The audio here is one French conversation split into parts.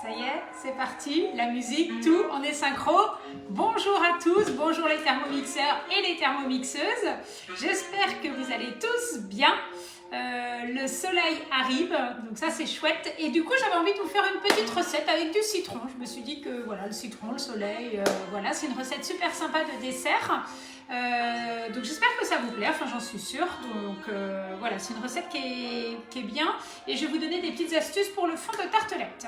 Ça y est, c'est parti, la musique, tout, on est synchro. Bonjour à tous, bonjour les thermomixeurs et les thermomixeuses. J'espère que vous allez tous bien. Le soleil arrive, donc ça c'est chouette. Et du coup, j'avais envie de vous faire une petite recette avec du citron. Je me suis dit que voilà, le citron, le soleil, voilà, c'est une recette super sympa de dessert. Donc j'espère que ça vous plaît, enfin j'en suis sûre. Donc voilà, c'est une recette qui est bien. Et je vais vous donner des petites astuces pour le fond de tartelette.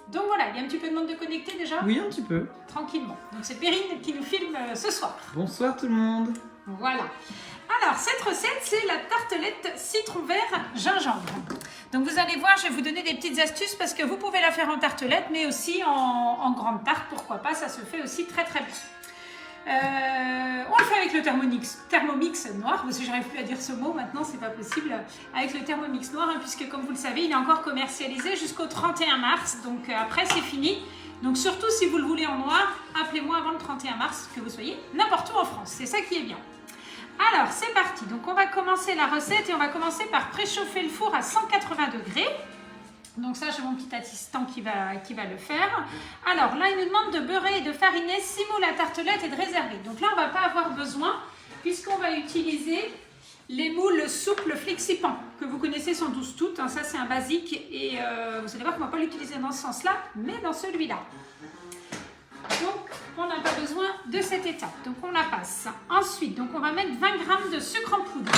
Donc voilà, il y a un petit peu de monde de connecté déjà? Oui, un petit peu. Tranquillement. Donc c'est Perrine qui nous filme ce soir. Bonsoir tout le monde. Voilà. Alors cette recette, c'est la tartelette citron vert gingembre. Donc vous allez voir, je vais vous donner des petites astuces parce que vous pouvez la faire en tartelette, mais aussi en grande tarte, pourquoi pas, ça se fait aussi très très bien. On le fait avec le Thermomix noir, parce que j'arrive plus à dire ce mot maintenant, c'est pas possible, avec le Thermomix noir, hein, puisque comme vous le savez, il est encore commercialisé jusqu'au 31 mars, donc après c'est fini. Donc surtout si vous le voulez en noir, appelez-moi avant le 31 mars, que vous soyez n'importe où en France, c'est ça qui est bien. Alors c'est parti, donc on va commencer la recette et on va commencer par préchauffer le four à 180 degrés. Donc ça, j'ai mon petit assistant qui va le faire. Alors là, il nous demande de beurrer et de fariner 6 moules à tartelette et de réserver. Donc là, on ne va pas avoir besoin puisqu'on va utiliser les moules souples Flexipan que vous connaissez sans doute toutes. Hein, ça, c'est un basique et vous allez voir qu'on ne va pas l'utiliser dans ce sens-là, mais dans celui-là. Donc, on n'a pas besoin de cette étape. Donc, on la passe. Ensuite, donc, on va mettre 20 g de sucre en poudre.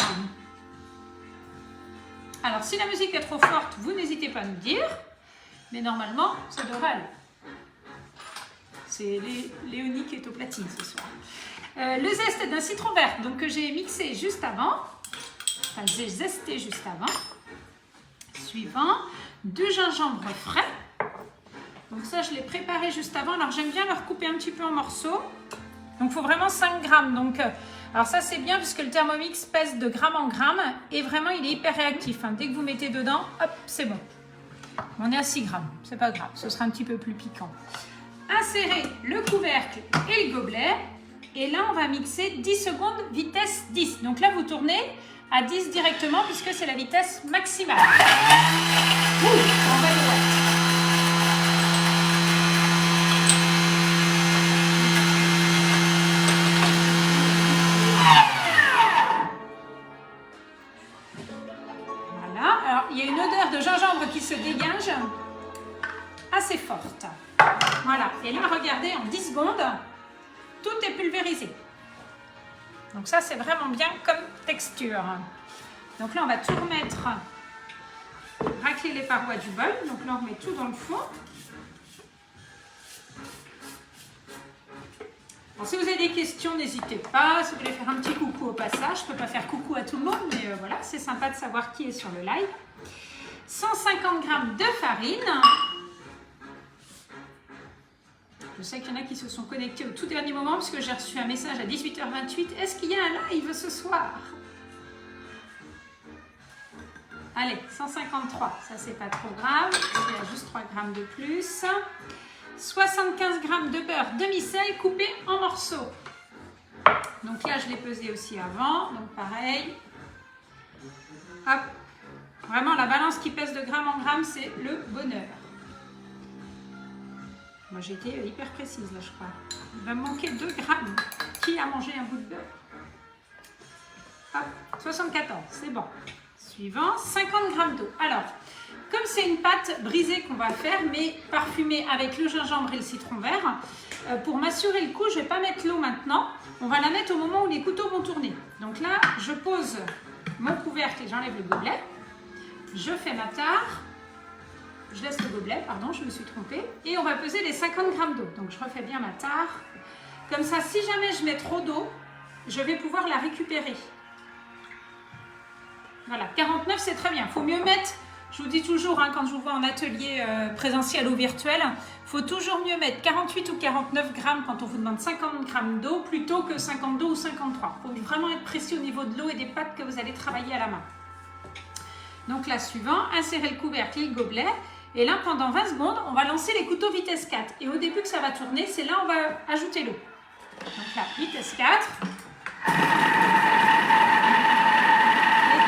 Alors, si la musique est trop forte, vous n'hésitez pas à nous dire. Mais normalement, ça devrait aller. C'est Léonie qui est au platine ce soir. Le zeste d'un citron vert, donc que j'ai mixé juste avant. Enfin, j'ai zesté juste avant. Suivant, du gingembre frais. Donc ça, je l'ai préparé juste avant. Alors, j'aime bien le recouper un petit peu en morceaux. Donc, il faut vraiment 5 grammes. Donc, alors ça, c'est bien puisque le Thermomix pèse de gramme en gramme. Et vraiment, il est hyper réactif. Hein. Dès que vous mettez dedans, hop, c'est bon. On est à 6 grammes. C'est pas grave. Ce sera un petit peu plus piquant. Insérez le couvercle et le gobelet. Et là, on va mixer 10 secondes, vitesse 10. Donc là, vous tournez à 10 directement puisque c'est la vitesse maximale. Ouh, on va le voir. Il y a une odeur de gingembre qui se dégage assez forte. Voilà. Et là, regardez, en 10 secondes, tout est pulvérisé. Donc ça, c'est vraiment bien comme texture. Donc là, on va tout remettre, racler les parois du bol. Donc là, on remet tout dans le fond. Alors, si vous avez des questions, n'hésitez pas. Si vous voulez faire un petit coucou au passage, je ne peux pas faire coucou à tout le monde, mais voilà, c'est sympa de savoir qui est sur le live. 150 g de farine. Je sais qu'il y en a qui se sont connectés au tout dernier moment parce que j'ai reçu un message à 18h28. Est-ce qu'il y a un live ce soir? Allez, 153, ça c'est pas trop grave. Il y a juste 3 g de plus. 75 g de beurre demi-sel coupé en morceaux. Donc là, je l'ai pesé aussi avant. Donc pareil. Hop. Vraiment, la balance qui pèse de gramme en gramme, c'est le bonheur. Moi, j'ai été hyper précise, là, je crois. Il va me manquer 2 grammes. Qui a mangé un bout de beurre? Hop, 74, c'est bon. Suivant, 50 g d'eau. Alors, comme c'est une pâte brisée qu'on va faire, mais parfumée avec le gingembre et le citron vert, pour m'assurer le coup, je ne vais pas mettre l'eau maintenant. On va la mettre au moment où les couteaux vont tourner. Donc là, je pose mon couvercle et j'enlève le gobelet. Je fais ma tare, je laisse le gobelet, pardon, je me suis trompée, et on va peser les 50 g d'eau. Donc je refais bien ma tare. Comme ça, si jamais je mets trop d'eau, je vais pouvoir la récupérer. Voilà, 49 c'est très bien. Il faut mieux mettre, je vous dis toujours, hein, quand je vous vois en atelier présentiel ou virtuel, il faut toujours mieux mettre 48 ou 49 grammes quand on vous demande 50 g d'eau plutôt que 52 ou 53. Il faut vraiment être précis au niveau de l'eau et des pâtes que vous allez travailler à la main. Donc là, suivant, insérez le couvercle et le gobelet. Et là, pendant 20 secondes, on va lancer les couteaux vitesse 4. Et au début que ça va tourner, c'est là où on va ajouter l'eau. Donc là, vitesse 4. Et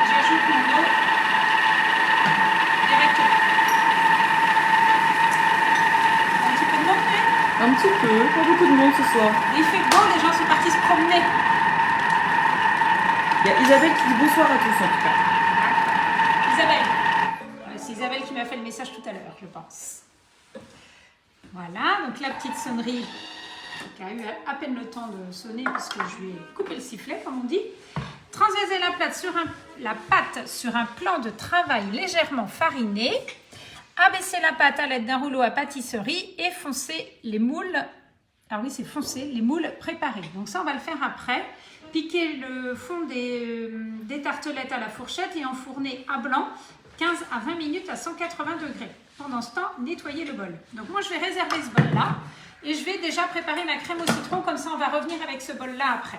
j'ajoute mon eau directement. Un petit peu, pas beaucoup de monde ce soir. Il fait beau, les gens sont partis se promener. Il y a Isabelle qui dit bonsoir à tous en tout cas. Isabelle. C'est Isabelle qui m'a fait le message tout à l'heure, je pense. Voilà, donc la petite sonnerie qui a eu à peine le temps de sonner puisque je lui ai coupé le sifflet, comme on dit. Transvaser la pâte sur un plan de travail légèrement fariné. Abaisser la pâte à l'aide d'un rouleau à pâtisserie et foncer les moules. Ah oui, c'est foncer les moules préparés. Donc ça, on va le faire après. Piquer le fond des tartelettes à la fourchette et enfourner à blanc 15 à 20 minutes à 180 degrés. Pendant ce temps, nettoyer le bol. Donc moi, je vais réserver ce bol-là et je vais déjà préparer ma crème au citron. Comme ça, on va revenir avec ce bol-là après.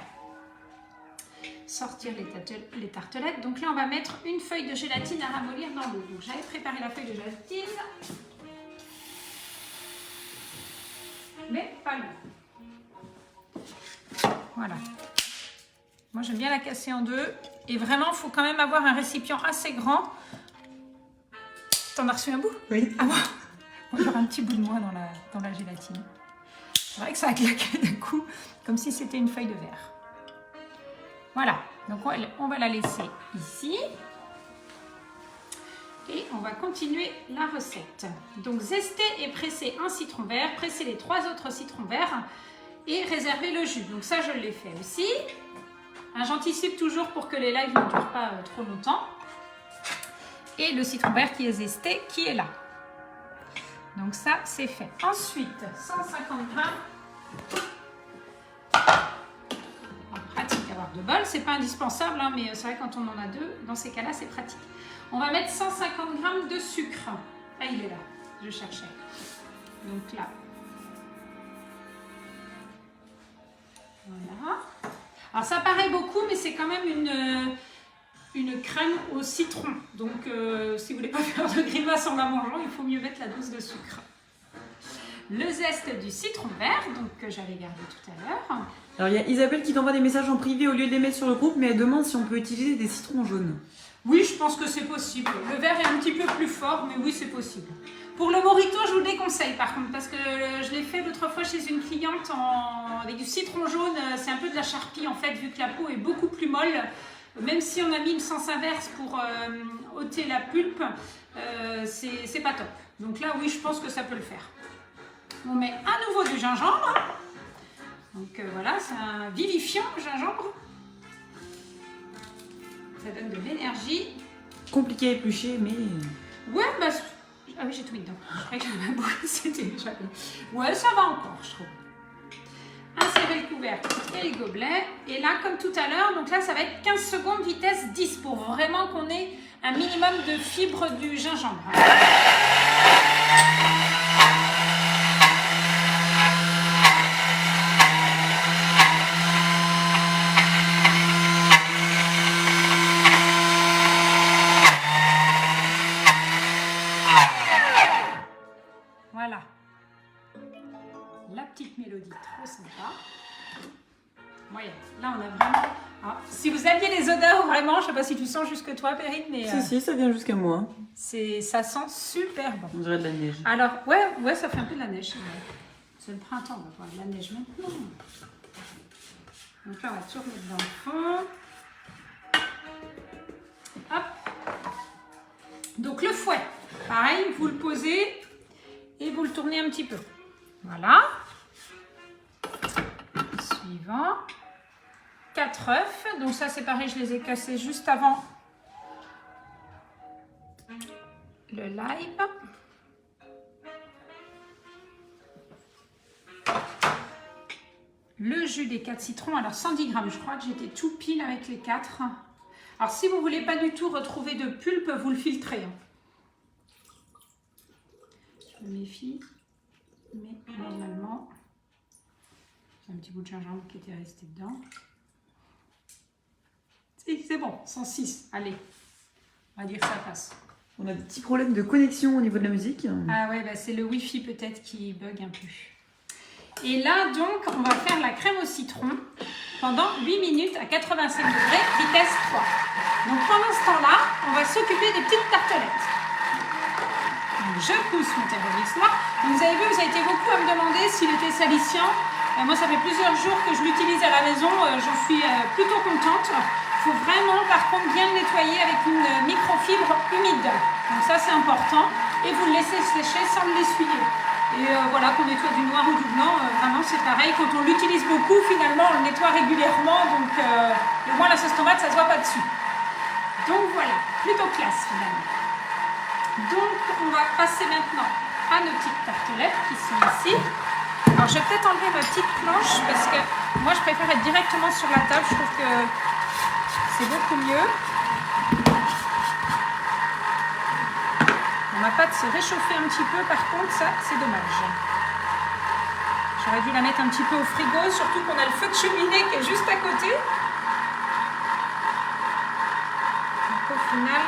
Sortir les tartelettes. Donc là, on va mettre une feuille de gélatine à ramollir dans l'eau. Donc j'avais préparé la feuille de gélatine, mais pas l'eau. Voilà. Moi, j'aime bien la casser en deux. Et vraiment, il faut quand même avoir un récipient assez grand. T'en as reçu un bout? Oui. Ah bon? Bon, j'aurai un petit bout de moi dans la gélatine. C'est vrai que ça a claqué d'un coup, comme si c'était une feuille de verre. Voilà, donc on va la laisser ici. Et on va continuer la recette. Donc zester et presser un citron vert, presser les 3 autres citrons verts et réserver le jus. Donc ça, je l'ai fait aussi. J'anticipe toujours pour que les lives ne durent pas trop longtemps. Et le citron vert qui est zesté, qui est là. Donc ça, c'est fait. Ensuite, 150 grammes. Pratique d'avoir 2 bols, c'est pas indispensable, hein, mais c'est vrai quand on en a 2, dans ces cas-là, c'est pratique. On va mettre 150 grammes de sucre. Ah, il est là, je cherchais. Donc là. Voilà. Alors ça paraît beaucoup, mais c'est quand même une crème au citron. Donc si vous voulez pas faire de grimace en la mangeant, il faut mieux mettre la dose de sucre. Le zeste du citron vert, donc que j'avais gardé tout à l'heure. Alors il y a Isabelle qui t'envoie des messages en privé au lieu de les mettre sur le groupe, mais elle demande si on peut utiliser des citrons jaunes. Oui, je pense que c'est possible. Le vert est un petit peu plus fort, mais oui, c'est possible. Pour le mojito, je vous le déconseille par contre, parce que je l'ai fait l'autre fois chez une cliente avec du citron jaune. C'est un peu de la charpie en fait, vu que la peau est beaucoup plus molle. Même si on a mis le sens inverse pour ôter la pulpe, c'est pas top. Donc là, oui, je pense que ça peut le faire. On met à nouveau du gingembre. Donc voilà, c'est un vivifiant gingembre. Ça donne de l'énergie. Compliqué à éplucher, mais... Ouais, bah... Ah oui, j'ai tout mis dedans. Je croyais que j'avais beaucoup, c'était déjà... Ouais, ça va encore, je trouve. Insérer le couvercle et les gobelets. Et là, comme tout à l'heure, donc là, ça va être 15 secondes vitesse 10 pour vraiment qu'on ait un minimum de fibres du gingembre. Voilà. La petite mélodie, trop sympa. Ouais, là on a vraiment... Alors, si vous aviez les odeurs, vraiment, je sais pas si tu sens jusque toi, Perrine, mais... Si, ça vient jusqu'à moi. Ça sent super bon. On dirait de la neige. Alors, ouais, ça fait un peu de la neige. C'est le printemps, on va voir de la neige maintenant. Donc là, on va tout remettre dans le fond. Hop. Donc le fouet, pareil, vous le posez et vous le tournez un petit peu. Voilà. Suivant. 4 œufs. Donc ça, c'est pareil, je les ai cassés juste avant le lime. Le jus des 4 citrons. Alors 110 grammes, je crois que j'étais tout pile avec les 4. Alors si vous ne voulez pas du tout retrouver de pulpe, vous le filtrez. Je me méfie, mais normalement, j'ai un petit bout de gingembre qui était resté dedans. C'est bon, 106, allez, on va dire que ça passe. On a des petits problèmes de connexion au niveau de la musique. Ah ouais, bah c'est le Wi-Fi peut-être qui bug un peu. Et là donc, on va faire la crème au citron pendant 8 minutes à 85 degrés, vitesse 3. Donc pendant ce temps-là, on va s'occuper des petites tartelettes. Donc, je pousse mon Thermomix là. Donc, vous avez vu, vous avez été beaucoup à me demander s'il était salissant. Moi, ça fait plusieurs jours que je l'utilise à la maison. J'en suis plutôt contente. Il faut vraiment, par contre, bien le nettoyer avec une microfibre humide. Donc ça, c'est important. Et vous le laissez sécher sans l'essuyer. Et voilà, qu'on nettoie du noir ou du blanc, vraiment c'est pareil. Quand on l'utilise beaucoup, finalement, on le nettoie régulièrement. Donc au moins la sauce tomate, ça ne se voit pas dessus. Donc voilà, plutôt classe finalement. Donc on va passer maintenant à nos petites tartelettes qui sont ici. Alors je vais peut-être enlever ma petite planche parce que moi je préfère être directement sur la table. Je trouve que c'est beaucoup mieux. Ma pâte s'est réchauffée un petit peu, par contre, ça, c'est dommage. J'aurais dû la mettre un petit peu au frigo, surtout qu'on a le feu de cheminée qui est juste à côté. Donc au final...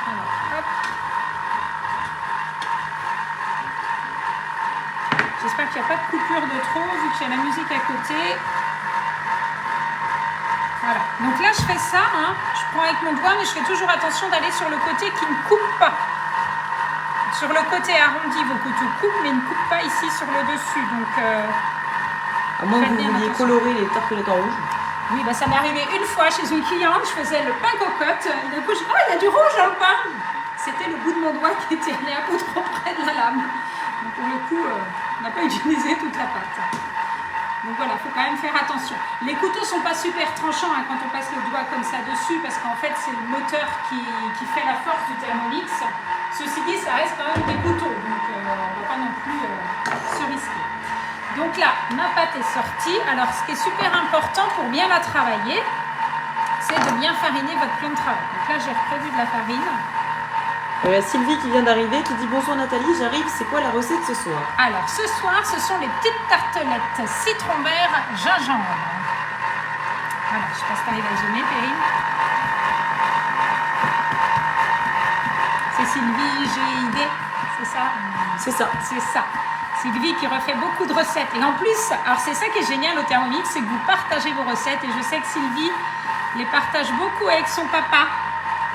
Alors, hop. J'espère qu'il n'y a pas de coupure de trop, vu qu'il y a la musique à côté. Voilà, donc là je fais ça, hein. Je prends avec mon doigt, mais je fais toujours attention d'aller sur le côté qui ne coupe pas. Sur le côté arrondi, vos couteaux coupent, mais ne coupent pas ici sur le dessus. Donc, à moins que vous vouliez colorer les tartelettes en rouge. Oui, bah, ça m'est arrivé une fois chez une cliente, je faisais le pain cocotte, et d'un coup je dis, oh, il y a du rouge dans le pain. C'était le bout de mon doigt qui était allé un peu trop près de la lame. Donc pour le coup, on n'a pas utilisé toute la pâte. Donc voilà, il faut quand même faire attention. Les couteaux ne sont pas super tranchants hein, quand on passe le doigt comme ça dessus, parce qu'en fait, c'est le moteur qui fait la force du Thermomix. Ceci dit, ça reste quand même des couteaux, donc on ne va pas non plus se risquer. Donc là, ma pâte est sortie. Alors, ce qui est super important pour bien la travailler, c'est de bien fariner votre plan de travail. Donc là, j'ai prévu de la farine. Sylvie qui vient d'arriver, qui dit bonsoir Nathalie, j'arrive, c'est quoi la recette ce soir? Alors ce soir, ce sont les petites tartelettes citron vert gingembre. Voilà, je passe par les zoomer, Perrine. C'est Sylvie, j'ai idée, c'est ça? C'est ça. C'est ça. Sylvie qui refait beaucoup de recettes. Et en plus, alors c'est ça qui est génial au Thermomix, c'est que vous partagez vos recettes. Et je sais que Sylvie les partage beaucoup avec son papa.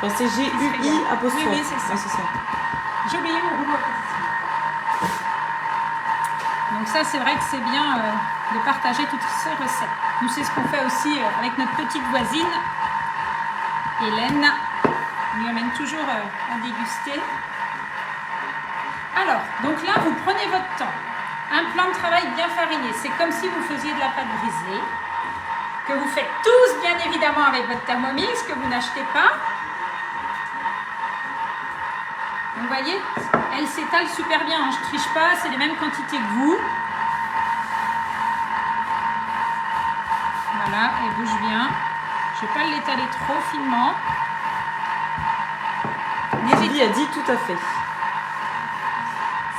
Enfin, c'est G-U-I apostrophe. Oui, c'est ça. J'ai oublié mon rouleau à côté. Donc ça, c'est vrai que c'est bien de partager toutes ces recettes. Nous, c'est ce qu'on fait aussi avec notre petite voisine, Hélène. On lui amène toujours à déguster. Alors, donc là, vous prenez votre temps. Un plan de travail bien fariné. C'est comme si vous faisiez de la pâte brisée, que vous faites tous, bien évidemment, avec votre Thermomix, que vous n'achetez pas. Vous voyez, elle s'étale super bien, hein. Je ne triche pas, c'est les mêmes quantités que vous. Voilà, elle bouge bien. Je ne vais pas l'étaler trop finement. Sylvie a dit tout à fait.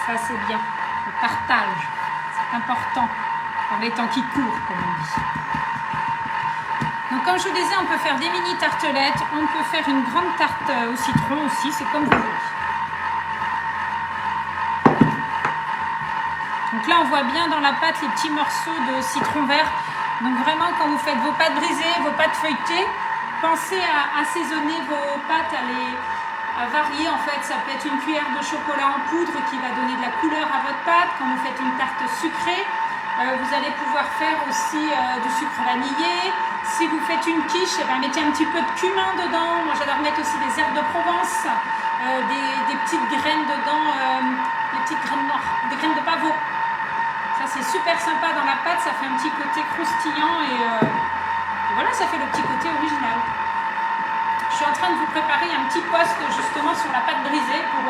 Ça c'est bien, le partage, c'est important dans les temps qui courent, comme on dit. Donc comme je vous disais, on peut faire des mini tartelettes, on peut faire une grande tarte au citron aussi, c'est comme vous voulez. Donc là, on voit bien dans la pâte les petits morceaux de citron vert. Donc vraiment, quand vous faites vos pâtes brisées, vos pâtes feuilletées, pensez à assaisonner vos pâtes, à varier. En fait, ça peut être une cuillère de chocolat en poudre qui va donner de la couleur à votre pâte. Quand vous faites une tarte sucrée, vous allez pouvoir faire aussi du sucre vanillé. Si vous faites une quiche, mettez un petit peu de cumin dedans. Moi, j'adore mettre aussi des herbes de Provence, des petites graines dedans, des petites graines noires, des graines de pavot. Ça c'est super sympa dans la pâte, ça fait un petit côté croustillant et voilà, ça fait le petit côté original. Je suis en train de vous préparer un petit post justement sur la pâte brisée pour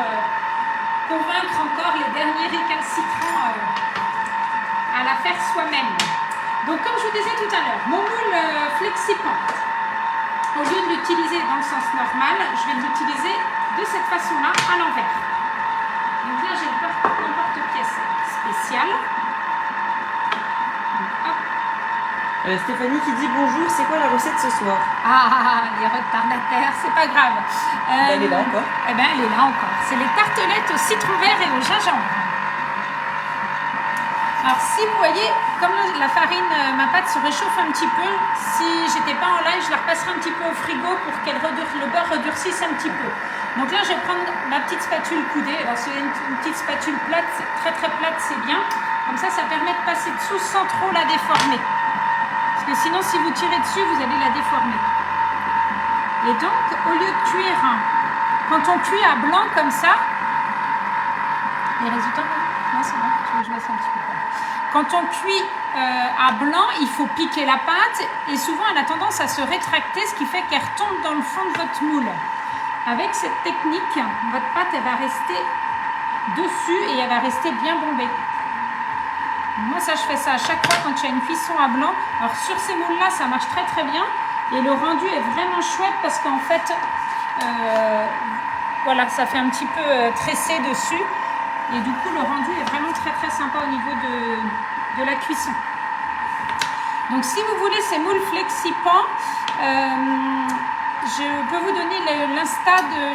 convaincre encore les derniers récalcitrants à la faire soi-même. Donc comme je vous disais tout à l'heure, mon moule FlexiPante, au lieu de l'utiliser dans le sens normal, je vais l'utiliser de cette façon-là à l'envers. Donc là j'ai un porte-pièce spécial. Stéphanie qui dit bonjour, c'est quoi la recette ce soir? Ah, les retardataires, c'est pas grave. Elle est là encore. Eh bien, elle est là encore. C'est les tartelettes au citron vert et au gingembre. Alors si vous voyez, comme la farine, ma pâte se réchauffe un petit peu, si j'étais pas en live, je la repasserai un petit peu au frigo pour que le beurre redurcisse un petit peu. Donc là, je vais prendre ma petite spatule coudée. Alors c'est une petite spatule plate, très très plate, c'est bien. Comme ça permet de passer dessous sans trop la déformer. Parce que sinon, si vous tirez dessus, vous allez la déformer. Et donc, au lieu de cuire, quand on cuit à blanc comme ça, les résultats, non, c'est bon, je vais ça un petit peu. Quand on cuit à blanc, il faut piquer la pâte et souvent elle a tendance à se rétracter, ce qui fait qu'elle retombe dans le fond de votre moule. Avec cette technique, votre pâte elle va rester dessus et elle va rester bien bombée. Moi ça je fais ça à chaque fois quand il y a une cuisson à blanc. Alors sur ces moules là ça marche très très bien et le rendu est vraiment chouette parce qu'en fait voilà, ça fait un petit peu tressé dessus. Et du coup, le rendu est vraiment très très sympa au niveau de la cuisson. Donc si vous voulez ces moules Flexipans, je peux vous donner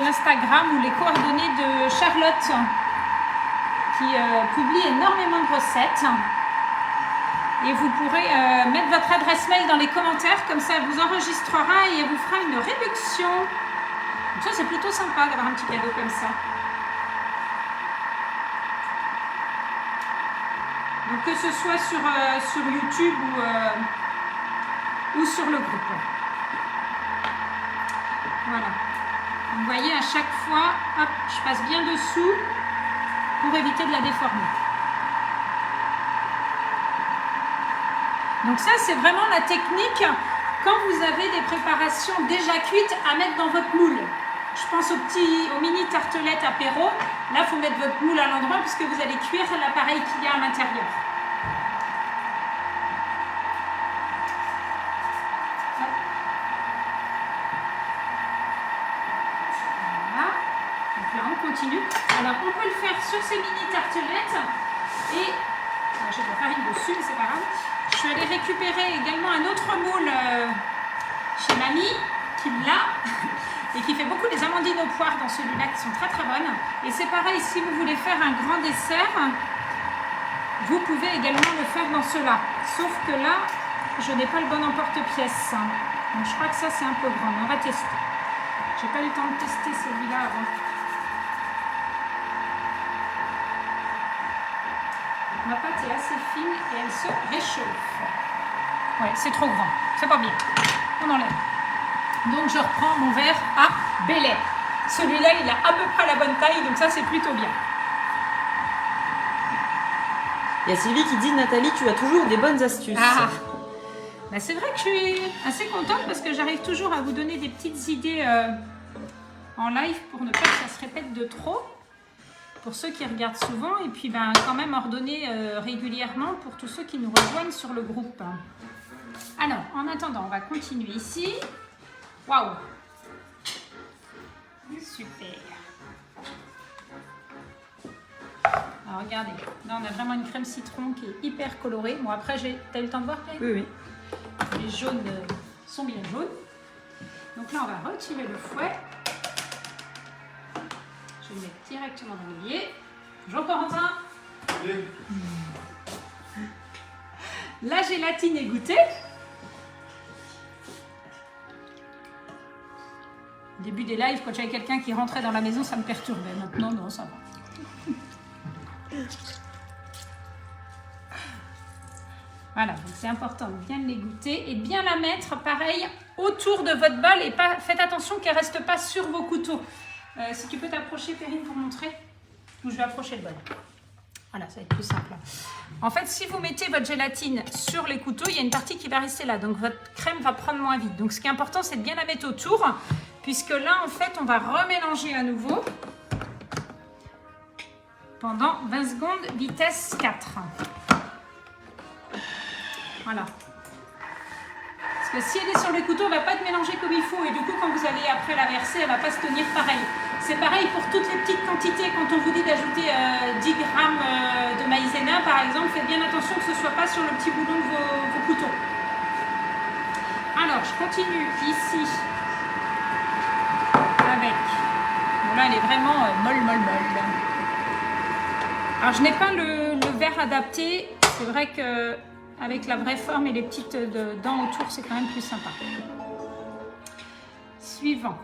l'Instagram ou les coordonnées de Charlotte qui publie énormément de recettes. Et vous pourrez mettre votre adresse mail dans les commentaires, comme ça elle vous enregistrera et elle vous fera une réduction. Donc ça c'est plutôt sympa d'avoir un petit cadeau comme ça. Donc que ce soit sur YouTube ou sur le groupe. Voilà. Vous voyez à chaque fois, hop, je passe bien dessous pour éviter de la déformer. Donc ça c'est vraiment la technique quand vous avez des préparations déjà cuites à mettre dans votre moule. Je pense aux mini tartelettes apéro. Là, il faut mettre votre moule à l'endroit puisque vous allez cuire l'appareil qu'il y a à l'intérieur. Voilà. Donc là, on continue. Alors, on peut le faire sur ces mini tartelettes. Et j'ai de la farine dessus, mais c'est pas grave. Je suis allée récupérer également un autre moule chez mamie qui l'a. Et qui fait beaucoup des amandines aux poires dans celui-là qui sont très très bonnes. Et c'est pareil, si vous voulez faire un grand dessert, vous pouvez également le faire dans cela. Sauf que là, je n'ai pas le bon emporte-pièce. Donc je crois que ça c'est un peu grand. On va tester. J'ai pas eu le temps de tester celui-là avant. Ma pâte est assez fine et elle se réchauffe. Ouais, c'est trop grand. C'est pas bien. On enlève. Donc je reprends mon verre à Bel Air. Celui-là, il a à peu près la bonne taille, donc ça c'est plutôt bien. Il y a Sylvie qui dit, Nathalie, tu as toujours des bonnes astuces. Ah, bah, c'est vrai que je suis assez contente parce que j'arrive toujours à vous donner des petites idées en live pour ne pas que ça se répète de trop. Pour ceux qui regardent souvent et puis ben, quand même ordonner régulièrement pour tous ceux qui nous rejoignent sur le groupe. Alors, en attendant, on va continuer ici. Waouh! Super! Alors regardez, là on a vraiment une crème citron qui est hyper colorée. Bon après, t'as eu le temps de voir, Claire? Oui, oui. Les jaunes sont bien jaunes. Donc là on va retirer le fouet. Je vais le mettre directement dans l'oublier. Bonjour Corentin! Oui. La gélatine égouttée. Au début des lives, quand j'avais quelqu'un qui rentrait dans la maison, ça me perturbait. Maintenant, non, ça va. Voilà, donc c'est important de bien l'égoutter et de bien la mettre, pareil, autour de votre bol. Et pas, faites attention qu'elle ne reste pas sur vos couteaux. Si tu peux t'approcher, Perrine, pour montrer. Ou je vais approcher le bol. Voilà, ça va être plus simple. En fait, si vous mettez votre gélatine sur les couteaux, il y a une partie qui va rester là. Donc, votre crème va prendre moins vite. Donc, ce qui est important, c'est de bien la mettre autour. Puisque là, en fait, on va remélanger à nouveau pendant 20 secondes, vitesse 4. Voilà. Parce que si elle est sur le couteau, elle ne va pas être mélangée comme il faut. Et du coup, quand vous allez après la verser, elle ne va pas se tenir pareil. C'est pareil pour toutes les petites quantités. Quand on vous dit d'ajouter 10 grammes de maïzena, par exemple, faites bien attention que ce ne soit pas sur le petit boulon de vos couteaux. Alors, je continue ici. Avec. Bon, là, elle est vraiment molle. Alors, je n'ai pas le verre adapté. C'est vrai que avec la vraie forme et les petites dents autour, c'est quand même plus sympa. Suivant.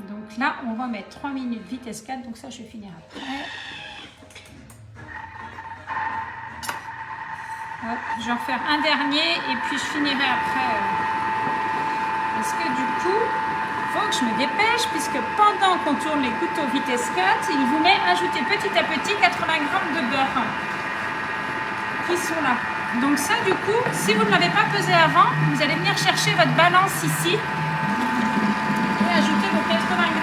Donc là, on va mettre 3 minutes vitesse 4. Donc ça, je vais finir après. Hop, je vais en faire un dernier et puis je finirai après. Parce que du coup, il faut que je me dépêche puisque pendant qu'on tourne les couteaux vitesse 4, il vous met à ajouter petit à petit 80 g de beurre qui sont là. Donc ça, du coup, si vous ne l'avez pas pesé avant, vous allez venir chercher votre balance ici et ajouter vos 80 g.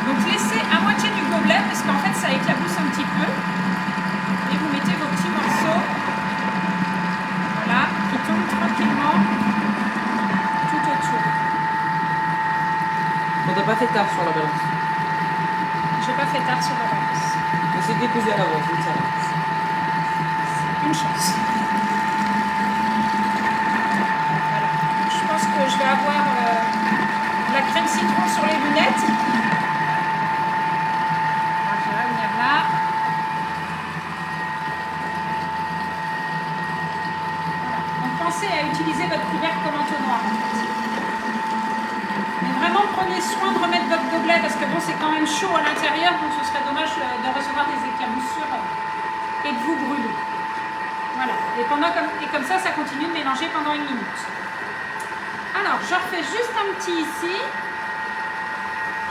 Donc laissez à moitié du gobelet parce qu'en fait, ça éclabousse un petit peu. Et vous mettez vos petits morceaux, voilà, qui tombent tranquillement tout autour. On n'a pas fait tard sur la balance. J'ai pas fait tard sur la balance. Mais c'est déposé à l'avance, donc ça va. Une chance. Voilà. Je pense que je vais avoir la crème citron sur les lunettes. Alors, je vais venir là. Pensez à utiliser votre couvercle comme entonnoir. Mais vraiment prenez soin de remettre votre gobelet parce que bon, c'est quand même chaud à l'intérieur, donc ce serait dommage de recevoir des éclaboussures et de vous brûler. Voilà. Et comme ça, ça continue de mélanger pendant 1 minute. Alors, je refais juste un petit ici.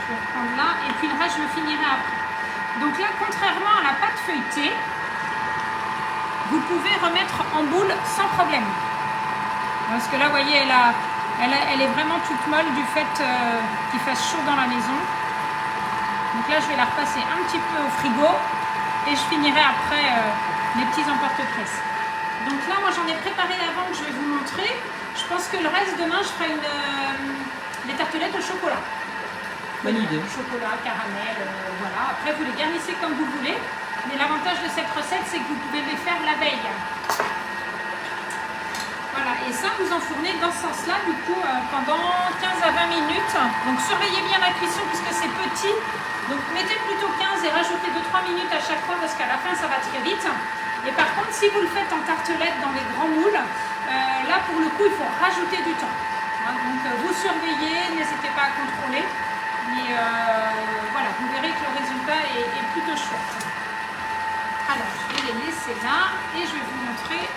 Je vais reprendre là et puis le reste, je le finirai après. Donc là, contrairement à la pâte feuilletée, vous pouvez remettre en boule sans problème. Parce que là, vous voyez, elle est vraiment toute molle du fait qu'il fasse chaud dans la maison. Donc là, je vais la repasser un petit peu au frigo et je finirai après les petits emporte-pièces. Donc là, moi, j'en ai préparé avant que je vais vous montrer. Je pense que le reste, demain, je ferai des tartelettes au chocolat. Bonne idée. Chocolat, caramel, voilà. Après, vous les garnissez comme vous voulez. Mais l'avantage de cette recette, c'est que vous pouvez les faire la veille. Voilà, et ça, vous enfournez dans ce sens-là, du coup, pendant 15 à 20 minutes. Donc, surveillez bien la cuisson puisque c'est petit. Donc, mettez plutôt 15 et rajoutez 2-3 minutes à chaque fois parce qu'à la fin, ça va très vite. Et par contre, si vous le faites en tartelette dans les grands moules, là, pour le coup, il faut rajouter du temps. Hein, donc, vous surveillez, n'hésitez pas à contrôler. Mais voilà, vous verrez que le résultat est plutôt chouette. Alors, je vais les laisser là et je vais vous montrer.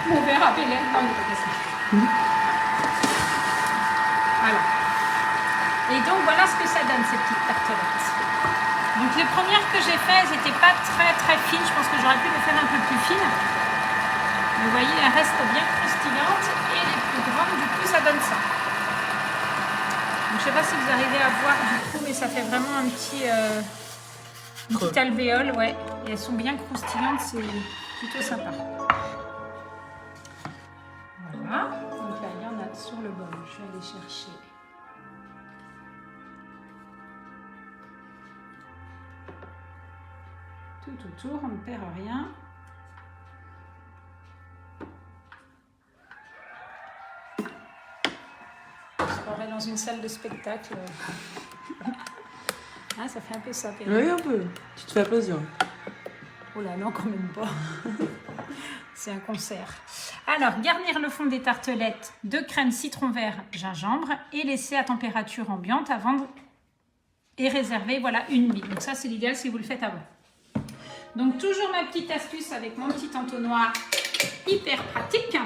Mon verre à Bélène. Non, il n'est pas ça. Voilà. Et donc, voilà ce que ça donne, ces petites tartelettes. Donc, les premières que j'ai faites, elles n'étaient pas très fines. Je pense que j'aurais pu les faire un peu plus fines. Mais vous voyez, elles restent bien croustillantes. Et les plus grandes, du coup, ça donne ça. Donc, je ne sais pas si vous arrivez à voir du coup, mais ça fait vraiment un petit alvéole. Ouais. Et elles sont bien croustillantes, c'est plutôt sympa. Voilà. Donc là, il y en a sur le bol. Je vais aller chercher. Tout autour, on ne perd rien. On se croirait dans une salle de spectacle. Hein, ça fait un peu ça, Péri. Oui, un peu. Tu te fais plaisir. Oh là, non, quand même pas. C'est un concert. Alors, garnir le fond des tartelettes de crème citron vert gingembre et laisser à température ambiante avant et réserver, voilà, 1 nuit. Donc ça, c'est l'idéal si vous le faites avant. Donc, toujours ma petite astuce avec mon petit entonnoir hyper pratique.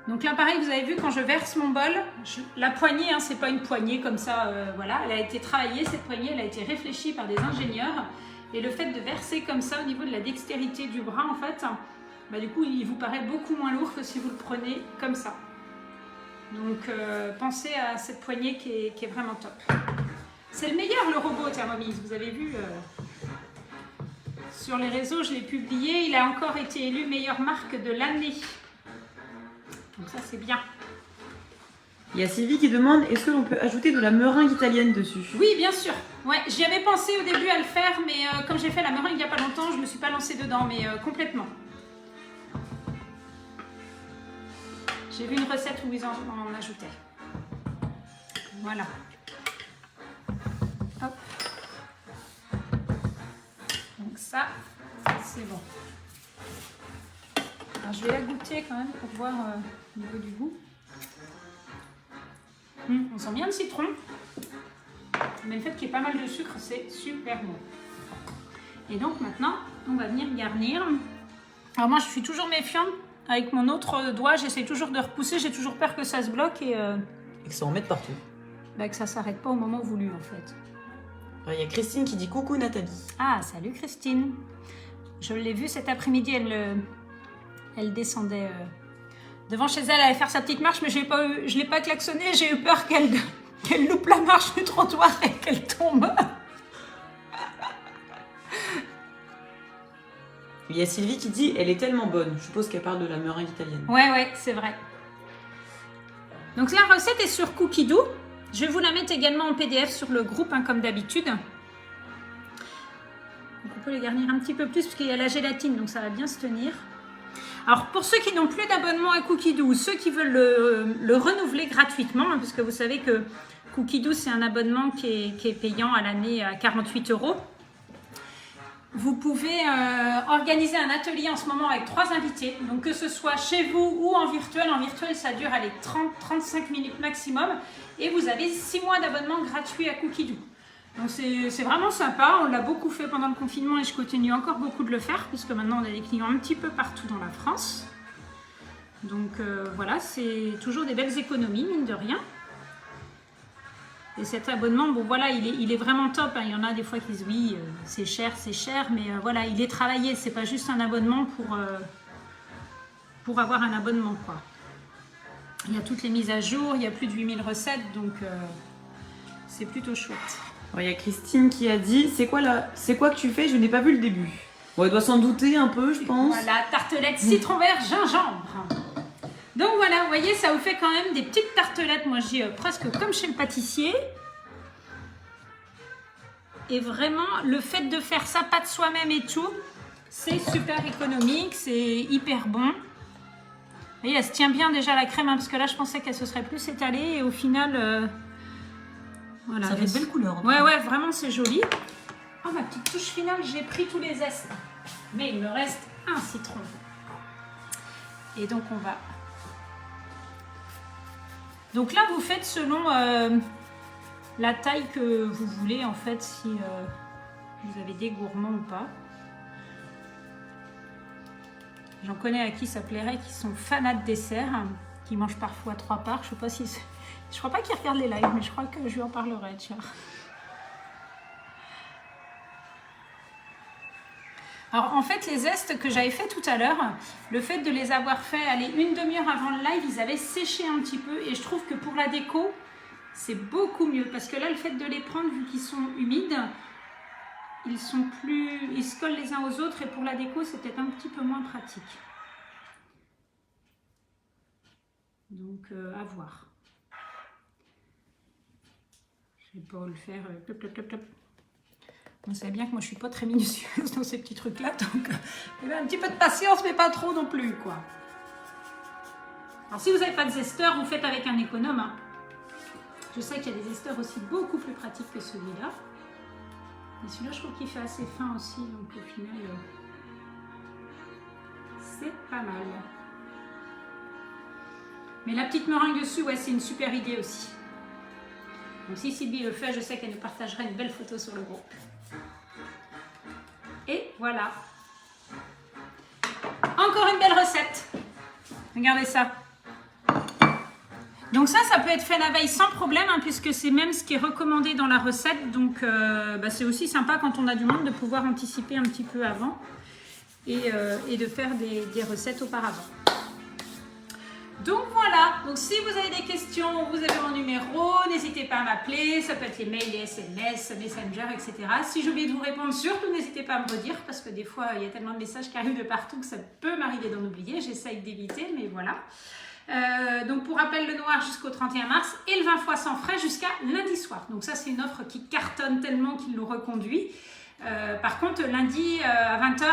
Donc là, pareil, vous avez vu, quand je verse mon bol, la poignée, hein, c'est pas une poignée comme ça, voilà, elle a été travaillée, cette poignée, elle a été réfléchie par des ingénieurs. Et le fait de verser comme ça au niveau de la dextérité du bras, en fait, bah, du coup, il vous paraît beaucoup moins lourd que si vous le prenez comme ça. Donc, pensez à cette poignée qui est vraiment top. C'est le meilleur, le robot Thermomix, vous avez vu sur les réseaux, je l'ai publié, il a encore été élu meilleure marque de l'année. Donc ça, c'est bien. Il y a Sylvie qui demande est-ce que l'on peut ajouter de la meringue italienne dessus? Oui, bien sûr. Ouais, j'y avais pensé au début à le faire, mais comme j'ai fait la meringue il n'y a pas longtemps, je ne me suis pas lancée dedans, mais complètement. J'ai vu une recette où ils en ajoutaient. Voilà. Hop. Donc ça, c'est bon. Alors je vais la goûter quand même pour voir au niveau du goût. On sent bien le citron, mais le fait qu'il y ait pas mal de sucre, c'est super bon. Et donc maintenant, on va venir garnir. Alors moi, je suis toujours méfiante. Avec mon autre doigt, j'essaie toujours de repousser. J'ai toujours peur que ça se bloque et que ça en mette partout. Bah, que ça s'arrête pas au moment voulu en fait. Il y a Christine qui dit coucou Nathalie. Ah, salut Christine. Je l'ai vue cet après-midi, elle descendait devant chez elle, elle allait faire sa petite marche, mais je ne l'ai pas klaxonné, j'ai eu peur qu'elle loupe la marche du trottoir et qu'elle tombe. Il y a Sylvie qui dit elle est tellement bonne. Je suppose qu'elle parle de la meringue italienne. Ouais, c'est vrai. Donc la recette est sur Cookidoo. Je vais vous la mettre également en PDF sur le groupe, hein, comme d'habitude. Donc on peut les garnir un petit peu plus parce qu'il y a la gélatine, donc ça va bien se tenir. Alors pour ceux qui n'ont plus d'abonnement à Cookidoo ou ceux qui veulent le renouveler gratuitement, hein, parce que vous savez que Cookidoo c'est un abonnement qui est payant à l'année à 48 €. Vous pouvez organiser un atelier en ce moment avec 3 invités, donc que ce soit chez vous ou en virtuel. En virtuel, ça dure 30-35 minutes maximum et vous avez 6 mois d'abonnement gratuit à Cookidoo. Donc c'est vraiment sympa, on l'a beaucoup fait pendant le confinement et je continue encore beaucoup de le faire puisque maintenant on a des clients un petit peu partout dans la France. Donc voilà, c'est toujours des belles économies, mine de rien. Et cet abonnement, bon voilà, il est vraiment top. Hein. Il y en a des fois qui disent oui, c'est cher, mais voilà, il est travaillé. C'est pas juste un abonnement pour avoir un abonnement, quoi. Il y a toutes les mises à jour, il y a plus de 8000 recettes, donc c'est plutôt chouette. Il y a Christine qui a dit c'est quoi que tu fais? Je n'ai pas vu le début. Bon, elle doit s'en douter un peu, je pense. Voilà, tartelette citron vert gingembre. Donc voilà, vous voyez, ça vous fait quand même des petites tartelettes. Moi, j'ai presque comme chez le pâtissier. Et vraiment, le fait de faire sa pâte soi-même et tout, c'est super économique, c'est hyper bon. Vous voyez, elle se tient bien déjà la crème, hein, parce que là, je pensais qu'elle se serait plus étalée. Et au final, voilà. Ça fait de belles couleurs. Ouais, vraiment, c'est joli. Oh, ma petite touche finale, j'ai pris tous les zestes. Mais il me reste un citron. Et donc, on va... Donc là, vous faites selon la taille que vous voulez, en fait, si vous avez des gourmands ou pas. J'en connais à qui ça plairait, qui sont fanats de dessert, hein, qui mangent parfois 3 parts. Je sais pas si je crois pas qu'ils regardent les lives, mais je crois que je lui en parlerai, tiens. Alors en fait, les zestes que j'avais fait tout à l'heure, le fait de les avoir fait aller une demi-heure avant le live, ils avaient séché un petit peu et je trouve que pour la déco, c'est beaucoup mieux parce que là, le fait de les prendre, vu qu'ils sont humides, ils se collent les uns aux autres et pour la déco, c'est peut-être un petit peu moins pratique. Donc à voir. Je vais pas le faire plop, plop, plop, plop. Vous savez bien que moi je suis pas très minutieuse dans ces petits trucs là, donc un petit peu de patience mais pas trop non plus, quoi. Alors si vous n'avez pas de zesteur, vous faites avec un économe, hein. Je sais qu'il y a des zesteurs aussi beaucoup plus pratiques que celui-là, mais celui-là je trouve qu'il fait assez fin aussi, donc au final c'est pas mal. Mais la petite meringue dessus, ouais, c'est une super idée aussi. Donc si Sylvie le fait, je sais qu'elle nous partagera une belle photo sur le groupe. Et voilà. Encore une belle recette. Regardez ça. Donc ça peut être fait la veille sans problème, hein, puisque c'est même ce qui est recommandé dans la recette. Donc c'est aussi sympa quand on a du monde de pouvoir anticiper un petit peu avant et de faire des recettes auparavant. Donc voilà, donc si vous avez des questions, vous avez mon numéro, n'hésitez pas à m'appeler, ça peut être les mails, les SMS, Messenger, etc. Si j'ai oublié de vous répondre, surtout n'hésitez pas à me redire, parce que des fois, il y a tellement de messages qui arrivent de partout que ça peut m'arriver d'en oublier, j'essaye d'éviter, mais voilà. Donc pour rappel, le noir jusqu'au 31 mars et le 20 fois sans frais jusqu'à lundi soir. Donc ça c'est une offre qui cartonne tellement qu'ils l'ont reconduit. Par contre lundi à 20h,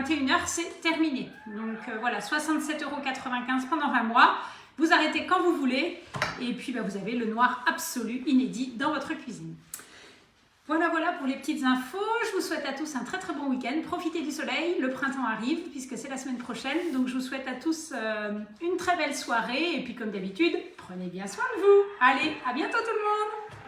21h c'est terminé. Donc voilà, 67,95 € pendant 20 mois. Vous arrêtez quand vous voulez et puis vous avez le noir absolu inédit dans votre cuisine. Voilà pour les petites infos. Je vous souhaite à tous un très très bon week-end. Profitez du soleil, le printemps arrive puisque c'est la semaine prochaine. Donc je vous souhaite à tous une très belle soirée et puis comme d'habitude, prenez bien soin de vous. Allez, à bientôt tout le monde!